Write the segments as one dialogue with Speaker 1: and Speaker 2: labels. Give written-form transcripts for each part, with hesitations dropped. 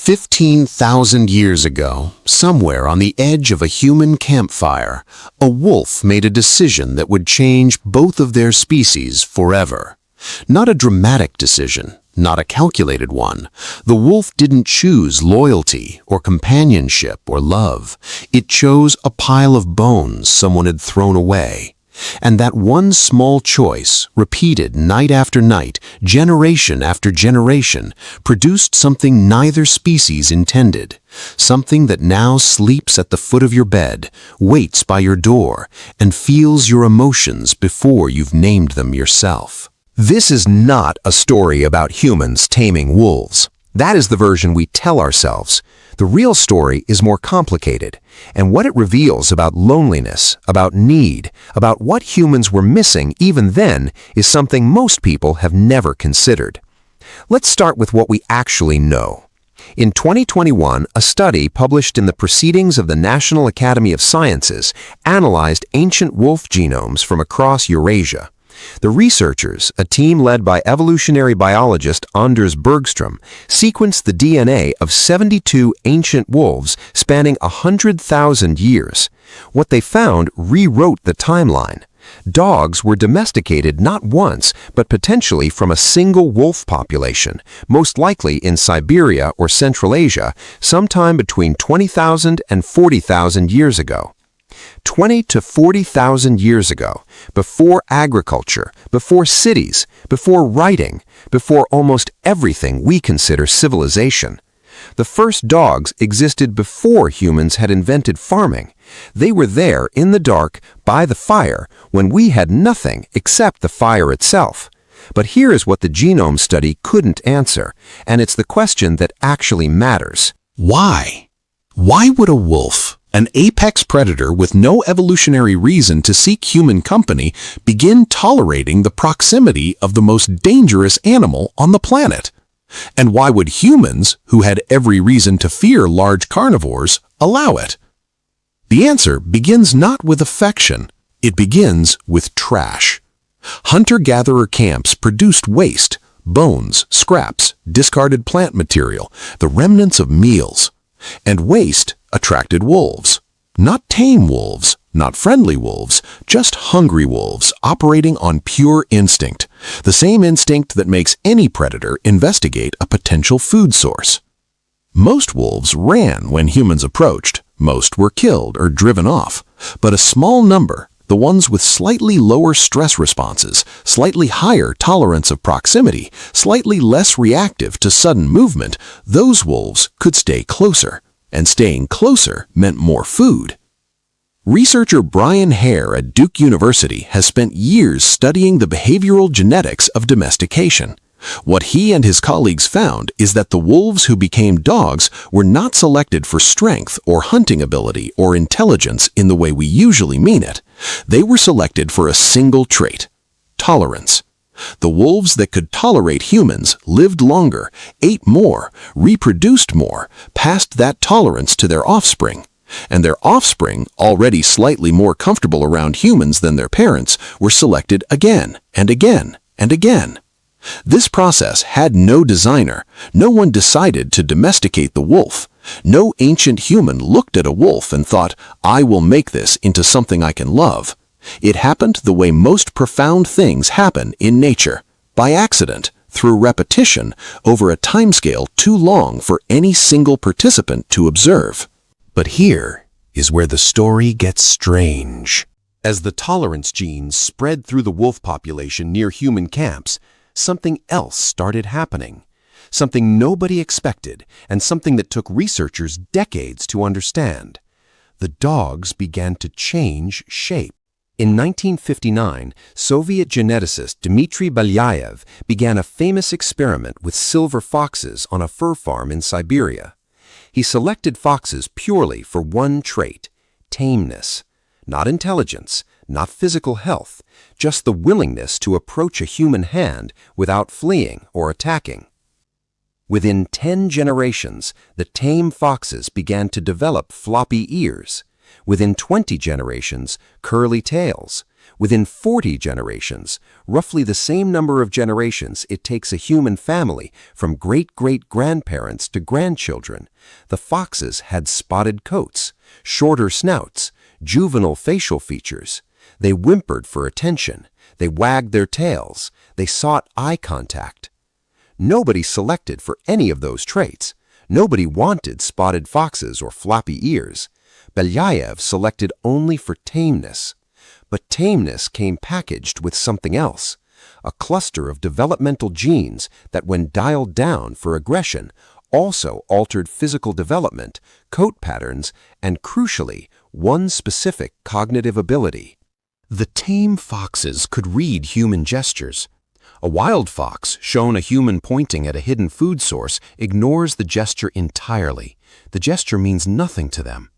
Speaker 1: 15,000 years ago, somewhere on the edge of a human campfire, a wolf made a decision that would change both of their species forever. Not a dramatic decision, not a calculated one. The wolf didn't choose loyalty or companionship or love. It chose a pile of bones someone had thrown away. And that one small choice, repeated night after night, generation after generation, produced something neither species intended. Something that now sleeps at the foot of your bed, waits by your door, and feels your emotions before you've named them yourself.
Speaker 2: This is not a story about humans taming wolves. That is the version we tell ourselves. The real story is more complicated, and what it reveals about loneliness, about need, about what humans were missing even then is something most people have never considered. Let's start with what we actually know. In 2021, a study published in the Proceedings of the National Academy of Sciences analyzed ancient wolf genomes from across Eurasia. The researchers, a team led by evolutionary biologist Anders Bergstrom, sequenced the DNA of 72 ancient wolves spanning 100,000 years. What they found rewrote the timeline. Dogs were domesticated not once, but potentially from a single wolf population, most likely in Siberia or Central Asia, sometime between 20,000 and 40,000 years ago. 20 to 40,000 years ago, before agriculture, before cities, before writing, before almost everything we consider civilization. The first dogs existed before humans had invented farming. They were there in the dark, by the fire, when we had nothing except the fire itself. But here is what the genome study couldn't answer, and it's the question that actually matters.
Speaker 1: Why? Why would a wolf, an apex predator with no evolutionary reason to seek human company, begin tolerating the proximity of the most dangerous animal on the planet? And why would humans, who had every reason to fear large carnivores, allow it? The answer begins not with affection, it begins with trash. Hunter-gatherer camps produced waste, bones, scraps, discarded plant material, the remnants of meals. And waste attracted wolves. Not tame wolves, not friendly wolves, just hungry wolves operating on pure instinct, the same instinct that makes any predator investigate a potential food source. Most wolves ran when humans approached, most were killed or driven off, but a small number, the ones with slightly lower stress responses, slightly higher tolerance of proximity, slightly less reactive to sudden movement, those wolves could stay closer. And staying closer meant more food. Researcher Brian Hare at Duke University has spent years studying the behavioral genetics of domestication. What he and his colleagues found is that the wolves who became dogs were not selected for strength or hunting ability or intelligence in the way we usually mean it. They were selected for a single trait: tolerance. The wolves that could tolerate humans lived longer, ate more, reproduced more, passed that tolerance to their offspring. And their offspring, already slightly more comfortable around humans than their parents, were selected again and again and again. This process had no designer. No one decided to domesticate the wolf. No ancient human looked at a wolf and thought, "I will make this into something I can love." It happened the way most profound things happen in nature, by accident, through repetition, over a timescale too long for any single participant to observe. But here is where the story gets strange. As the tolerance genes spread through the wolf population near human camps, something else started happening. Something nobody expected, and something that took researchers decades to understand. The dogs began to change shape. In 1959, Soviet geneticist Dmitri Belyaev began a famous experiment with silver foxes on a fur farm in Siberia. He selected foxes purely for one trait: tameness. Not intelligence, not physical health, just the willingness to approach a human hand without fleeing or attacking. Within 10 generations, the tame foxes began to develop floppy ears. Within 20 generations, curly tails.
Speaker 2: Within 40 generations, roughly the same number of generations it takes a human family from great-great-grandparents to grandchildren, the foxes had spotted coats, shorter snouts, juvenile facial features. They whimpered for attention. They wagged their tails. They sought eye contact. Nobody selected for any of those traits. Nobody wanted spotted foxes or floppy ears. Belyaev selected only for tameness. But tameness came packaged with something else, a cluster of developmental genes that, when dialed down for aggression, also altered physical development, coat patterns, and, crucially, one specific cognitive ability. The tame foxes could read human gestures. A wild fox, shown a human pointing at a hidden food source, ignores the gesture entirely. The gesture means nothing to them.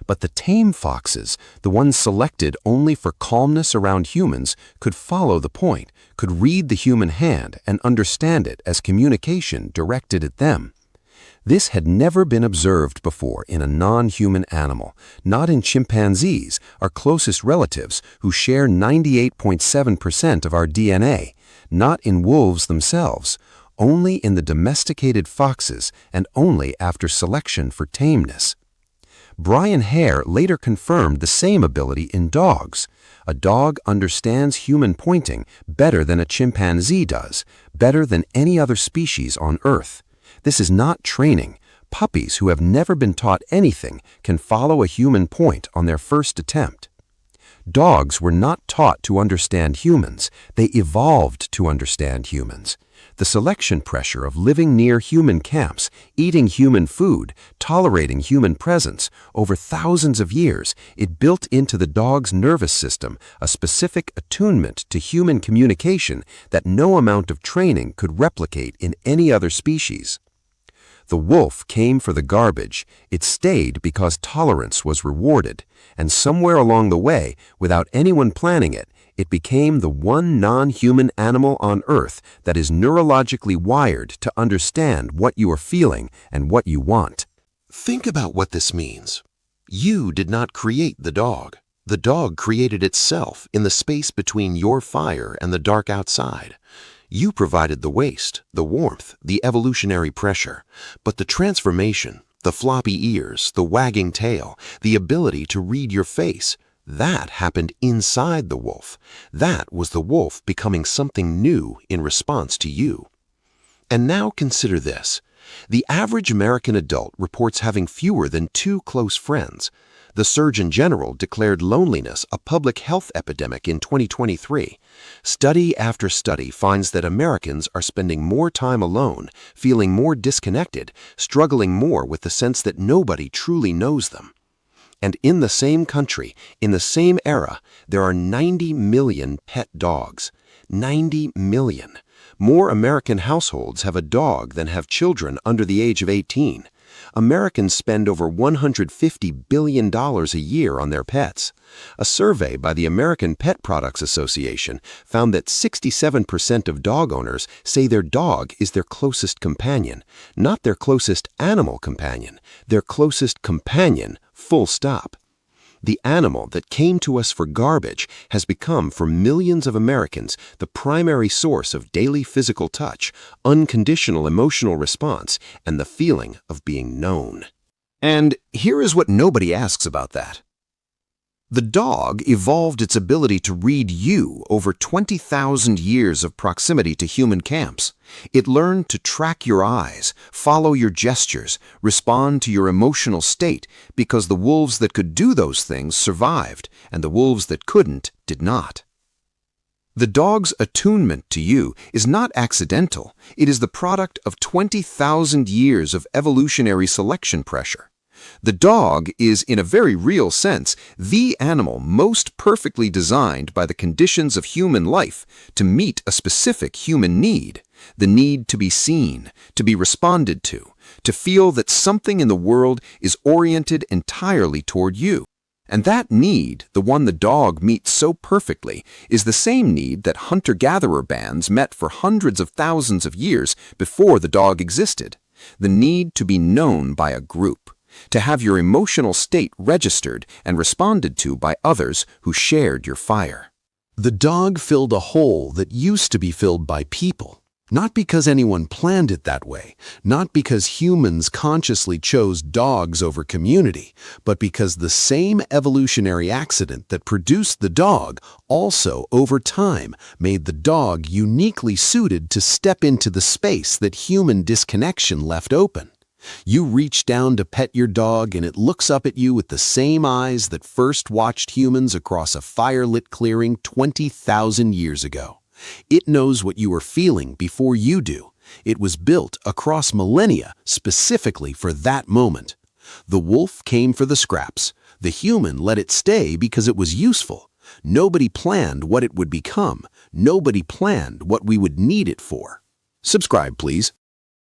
Speaker 2: But the tame foxes, the ones selected only for calmness around humans, could follow the point, could read the human hand and understand it as communication directed at them. This had never been observed before in a non-human animal, not in chimpanzees, our closest relatives, who share 98.7% of our DNA, not in wolves themselves, only in the domesticated foxes and only after selection for tameness. Brian Hare later confirmed the same ability in dogs. A dog understands human pointing better than a chimpanzee does, better than any other species on Earth. This is not training. Puppies who have never been taught anything can follow a human point on their first attempt. Dogs were not taught to understand humans. They evolved to understand humans. The selection pressure of living near human camps, eating human food, tolerating human presence, over thousands of years, it built into the dog's nervous system a specific attunement to human communication that no amount of training could replicate in any other species. The wolf came for the garbage. It stayed because tolerance was rewarded, and somewhere along the way, without anyone planning it, it became the one non-human animal on Earth that is neurologically wired to understand what you are feeling and what you want.
Speaker 1: Think about what this means. You did not create the dog. The dog created itself in the space between your fire and the dark outside. You provided the waste, the warmth, the evolutionary pressure, but the transformation, the floppy ears, the wagging tail, the ability to read your face, that happened inside the wolf. That was the wolf becoming something new in response to you. And now consider this. The average American adult reports having fewer than 2 close friends. The Surgeon General declared loneliness a public health epidemic in 2023. Study after study finds that Americans are spending more time alone, feeling more disconnected, struggling more with the sense that nobody truly knows them. And in the same country, in the same era, there are 90 million pet dogs. 90 million. More American households have a dog than have children under the age of 18. Americans spend over $150 billion a year on their pets. A survey by the American Pet Products Association found that 67% of dog owners say their dog is their closest companion, not their closest animal companion, their closest companion, full stop. The animal that came to us for garbage has become, for millions of Americans, the primary source of daily physical touch, unconditional emotional response, and the feeling of being known.
Speaker 2: And here is what nobody asks about that. The dog evolved its ability to read you over 20,000 years of proximity to human camps. It learned to track your eyes, follow your gestures, respond to your emotional state, because the wolves that could do those things survived, and the wolves that couldn't did not. The dog's attunement to you is not accidental. It is the product of 20,000 years of evolutionary selection pressure. The dog is, in a very real sense, the animal most perfectly designed by the conditions of human life to meet a specific human need, the need to be seen, to be responded to feel that something in the world is oriented entirely toward you. And that need, the one the dog meets so perfectly, is the same need that hunter-gatherer bands met for hundreds of thousands of years before the dog existed, the need to be known by a group, to have your emotional state registered and responded to by others who shared your fire.
Speaker 1: The dog filled a hole that used to be filled by people. Not because anyone planned it that way, not because humans consciously chose dogs over community, but because the same evolutionary accident that produced the dog also, over time, made the dog uniquely suited to step into the space that human disconnection left open. You reach down to pet your dog and it looks up at you with the same eyes that first watched humans across a firelit clearing 20,000 years ago. It knows what you are feeling before you do. It was built across millennia specifically for that moment. The wolf came for the scraps. The human let it stay because it was useful. Nobody planned what it would become. Nobody planned what we would need it for. Subscribe, please.